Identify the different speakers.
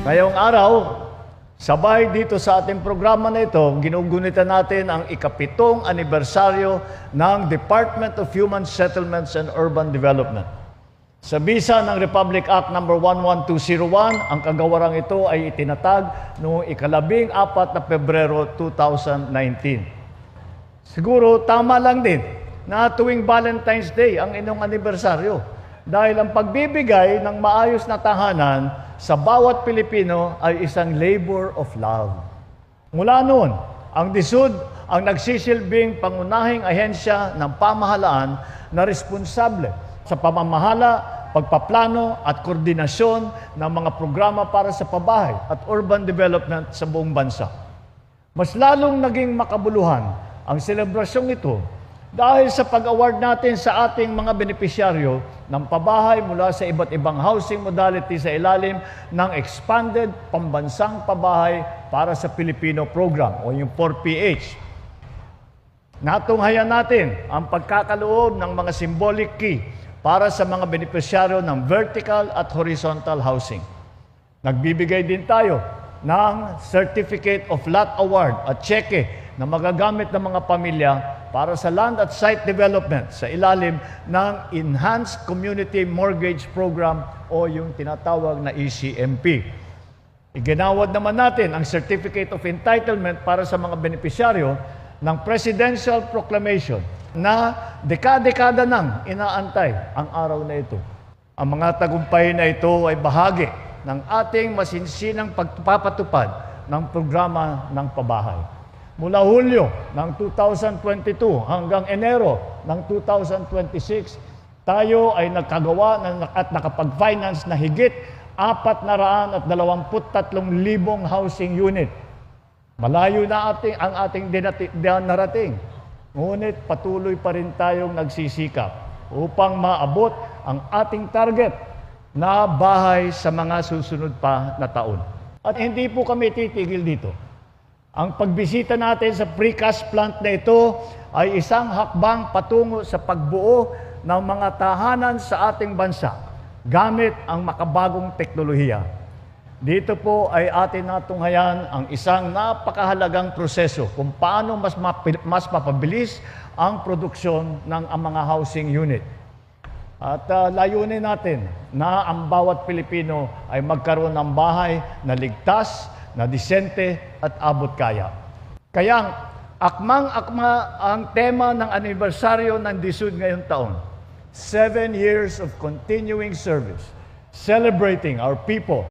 Speaker 1: Ngayong araw, sabay dito sa ating programa na ito, ginugunitan natin ang ika-7 anibersaryo ng Department of Human Settlements and Urban Development. Sa bisa ng Republic Act No. 11201, ang kagawarang ito ay itinatag noong ika-14 na Pebrero 2019. Siguro tama lang din na tuwing Valentine's Day ang inyong anibersaryo dahil ang pagbibigay ng maayos na tahanan sa bawat Pilipino ay isang labor of love. Mula noon, ang DSUD ang nagsisilbing pangunahing ahensya ng pamahalaan na responsable sa pamamahala, pagpaplano at koordinasyon ng mga programa para sa pabahay at urban development sa buong bansa. Mas lalong naging makabuluhan ang selebrasyong ito dahil sa pag-award natin sa ating mga benepisyaryo ng pabahay mula sa iba't ibang housing modality sa ilalim ng Expanded Pambansang Pabahay para sa Pilipino Program o yung 4PH. Natunghayan natin ang pagkakaloob ng mga symbolic key para sa mga benepisyaryo ng vertical at horizontal housing. Nagbibigay din tayo ng Certificate of Lot Award at cheque na magagamit ng mga pamilya para sa land at site development sa ilalim ng Enhanced Community Mortgage Program o yung tinatawag na ECMP. Iginawad naman natin ang Certificate of Entitlement para sa mga benepisyaryo ng Presidential Proclamation na dekada-dekada nang inaantay ang araw na ito. Ang mga tagumpay na ito ay bahagi ng ating masinsinang pagpapatupad ng programa ng pabahay. Mula Hulyo ng 2022 hanggang Enero ng 2026, tayo ay nagkagawa at nakapag-finance na higit 423,000 housing unit. Malayo na ang ating narating. Ngunit patuloy pa rin tayong nagsisikap upang maabot ang ating target na bahay sa mga susunod pa na taon. At hindi po kami titigil dito. Ang pagbisita natin sa precast plant na ito ay isang hakbang patungo sa pagbuo ng mga tahanan sa ating bansa gamit ang makabagong teknolohiya. Dito po ay atin natunghayan ang isang napakahalagang proseso kung paano mas mapabilis ang produksyon ng mga housing unit. At layunin natin na ang bawat Pilipino ay magkaroon ng bahay na ligtas, na disente at abot kaya. Kaya akmang-akma ang tema ng anibersaryo ng DSUD ngayong taon, 7 years of continuing service, celebrating our people.